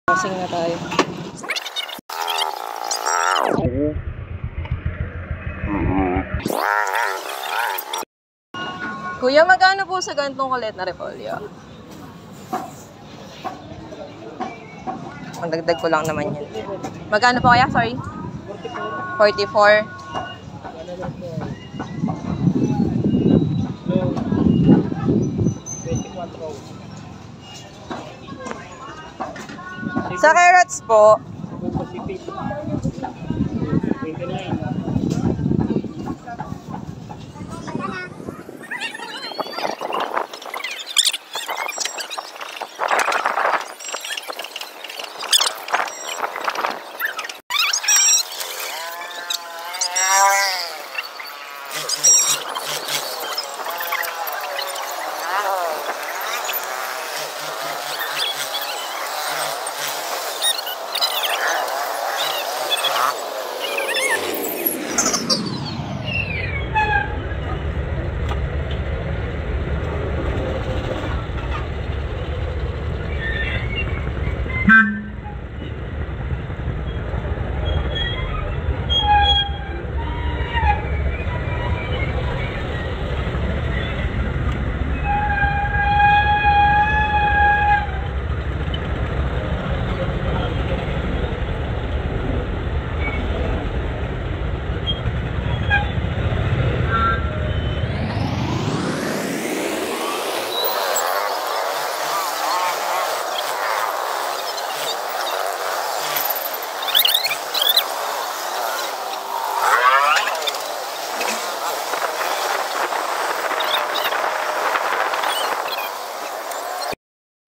Passing na tayo. Kuya, magkano po sa ganitong kulit na repolyo? Magdagdag ko lang naman yan. Magkano po kaya? Sorry? 44. 44. Sa carrots po, Pacific. 29.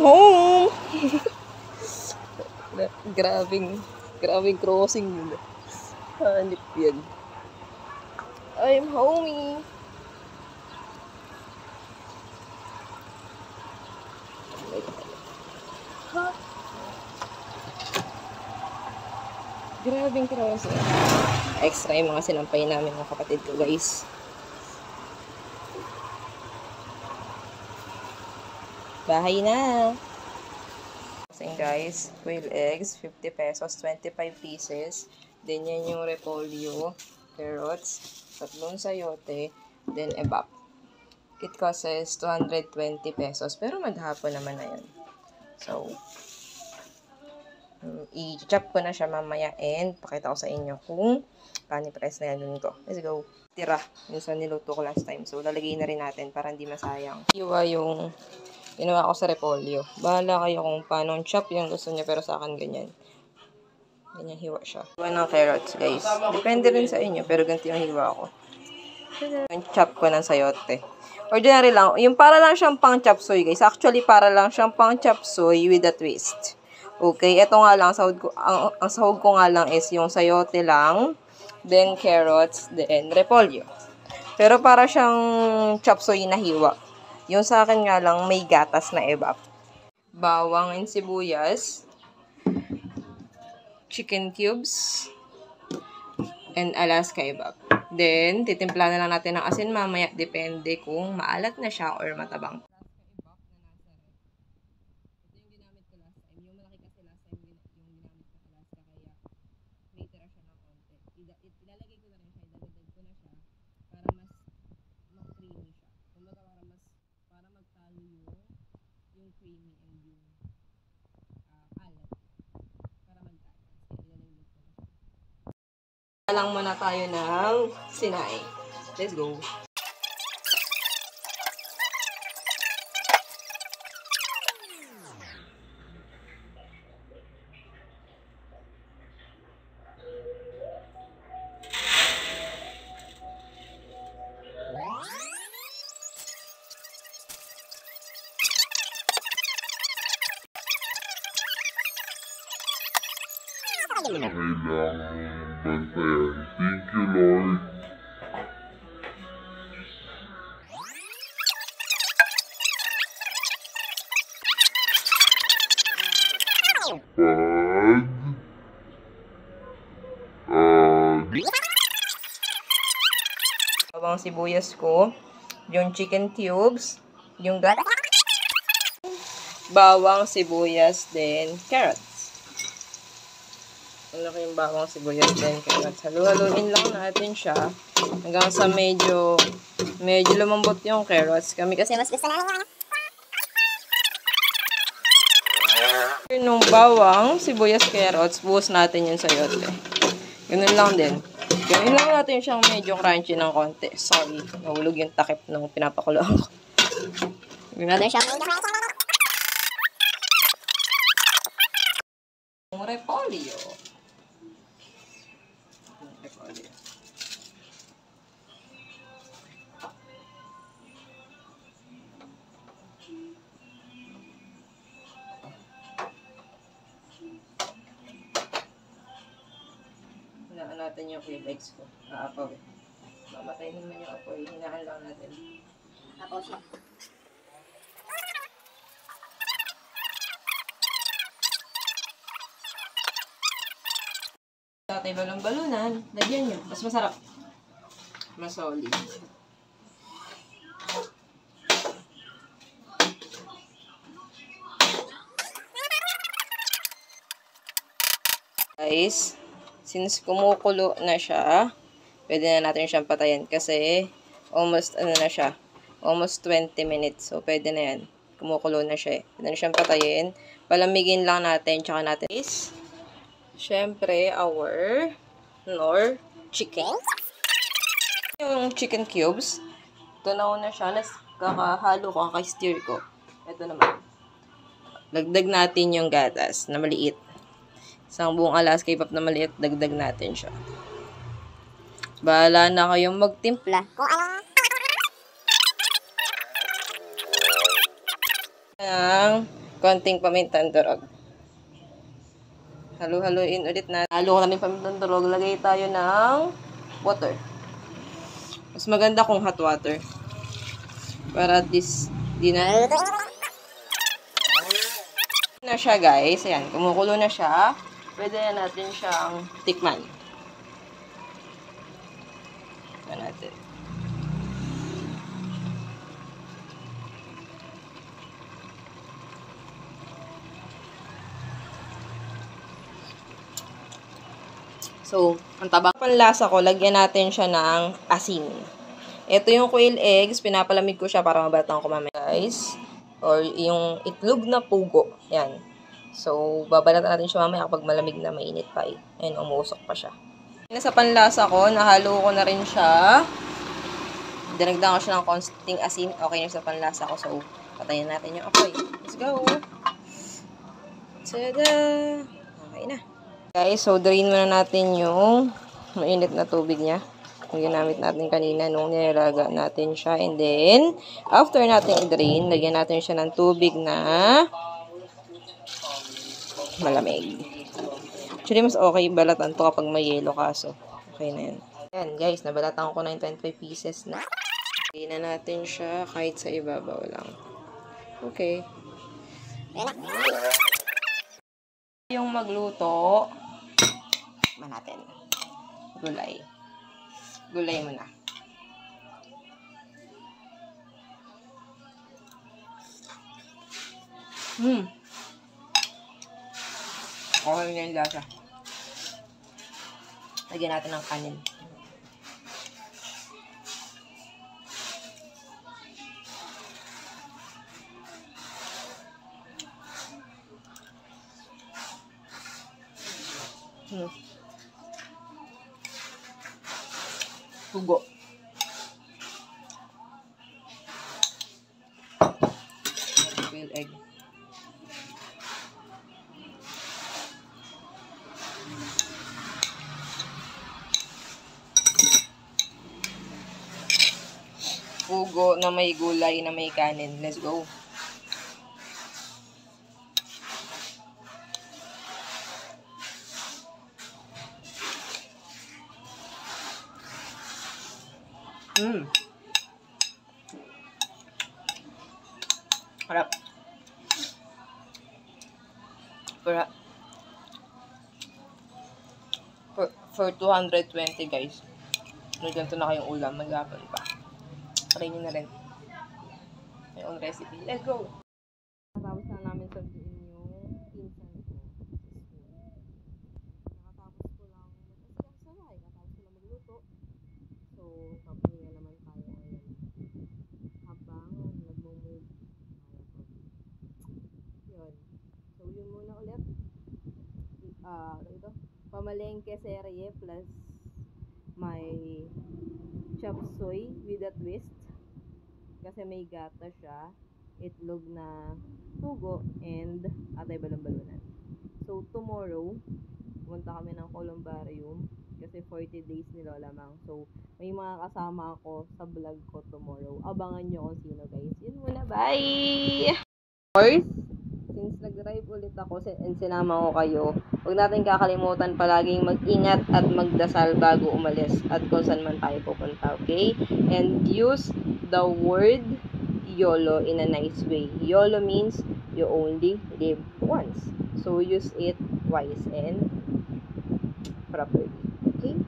home! Grabing crossing yun. Hanip yan. I'm homie. Ha? Grabing crossing. Extra yung mga sinampay namin mga kapatid ko, guys. Bahay na. Kasing guys, quail eggs, 50 pesos, 25 pieces. Then yan yung repolyo, carrots, tatlong sayote, then ebap. It costs 220 pesos. Pero maghapon naman na yun. So, i-chop ko na siya mamaya and pakita ko sa inyo kung paano i-press na yan ko. Let's go. Tira. Yung sa niluto ko last time. So, lalagay na rin natin para hindi masayang. Iwa yung ginawa ko sa repolyo. Bahala kayo kung paano chop yung gusto niya, pero sa akin ganyan. Ganyan hiwa siya. Hiwa ng carrots, guys. Depende rin sa inyo, pero ganito yung hiwa ko. Yung chop ko ng sayote. Ordinary lang. Yung para lang siyang pang chop suey, guys. Actually, para lang siyang pang chop suey with a twist. Okay, ito nga lang, ang sahog ko nga lang is yung sayote lang, then carrots, then repolyo. Pero para siyang chop suey na hiwa. Yung sa akin nga lang, may gatas na evap. Bawang and sibuyas, chicken cubes, and Alaska evap. Then, titimpla na lang natin ng asin mamaya. Depende kung maalat na siya or matabang. Lang muna tayo ng sinay. Let's go. Kailangan bantayan. Thank you, Lord. Bawang sibuyas ko, yung chicken cubes, yung bawang sibuyas, then carrots. Ano yung bawang sibuyas, then carrots. Halu-haluin lang natin siya hanggang sa medyo lumambot yung carrots. Kami kasi mas gusto namin nung bawang, sibuyas, carrots, buhos natin yung sayote. Ganun lang din. Ganun lang natin siyang medyo crunchy ng konti. Sorry, nahulog yung takip ng pinapakuloan ko. Ganun natin siya. Yung repolyo. Hinaan natin yung legs ko. Aapaw eh. Mamatay naman yung apoy. Hinaan lang natin. Apaw siya. Tatay balon-balunan. Lagyan nyo. Mas masarap. Mas solid. Guys, since kumukulo na siya, pwede na natin siyang patayin kasi almost na siya, almost 20 minutes. So pwede na yan. Kumukulo na siya eh. Pwede na siyang patayin. Palamigin lang natin, tsaka natin is syempre our chicken. Yung chicken cubes, tunaw na siya, kakahalo ko, kaka-stir ko. Ito naman. Dagdag natin yung gatas na maliit. Isang buong Alaska evap na maliit, dagdag natin siya. Bahala na kayong magtimpla. Ng konting pamintang durog. Halo-haloin ulit natin. Halo ko namin pamintang durog. Lagay tayo ng water. Mas maganda kung hot water. Para at least di na siya, guys. Ayan, kumukulo na siya. Pwede na natin siyang tikman. Tikman natin. So, ang tabang panlasa ko, lagyan natin siya ng asin. Ito yung quail eggs. Pinapalamig ko siya para mabatang ko mamaya, guys. Or yung itlog na pugo. Yan. So, babalatan natin siya mamaya kapag malamig na, mainit pa eh. Ayun, umuusok pa siya. Sa panlasa ko, nahalo ko na rin siya. Dinagdagan ko siya ng konting asin. Okay na sa panlasa ko. So, patayin natin yung apoy. Let's go! Tada! Okay na. Guys, so drain muna natin yung mainit na tubig niya. Yung ginamit natin kanina nung nilalaga natin siya. And then, after natin i-drain, lagyan natin siya ng tubig na malamig. Actually, mas okay balatan to kapag may yelo kaso. Okay na yan. Yan guys, nabalatan ko na yung 25 pieces na. Lagyan na natin siya kahit sa ibabaw lang. Okay. Yung magluto, natin. Gulay. Gulay mo na. Okay na yung lasa. Lagyan natin ng kanin. Tugo. Quail egg. Pugo na may gulay na may kanin. Let's go. Harap. For 220 guys. May ganito na kayong ulam. Mag-apon pa. Try nyo na rin. May own recipe. Let's go! Nakatapos na namin sabihin yung pinsan ko. Nakatapos ko lang mag-asiyang nakatapos ko lang magluto. So, papahinga naman tayo ngayon. Habang nag-move. Yun. So, yun muna ulit. Ito. Pamalengke serye plus may chop suey with a twist. Kasi may gata siya, itlog na tugo, and atay balon-balunan. So, tomorrow, pumunta kami ng columbarium kasi 40 days ni Lola Mang. So, may mga kasama ako sa vlog ko tomorrow. Abangan nyo kung sino guys. Yun muna, bye! Of course, since nag-drive ulit ako and sinama ko kayo, huwag natin kakalimutan palaging mag-ingat at magdasal bago umalis at kung saan man tayo pupunta, okay? And use the word YOLO in a nice way. YOLO means you only live once. So use it wise and properly. Okay?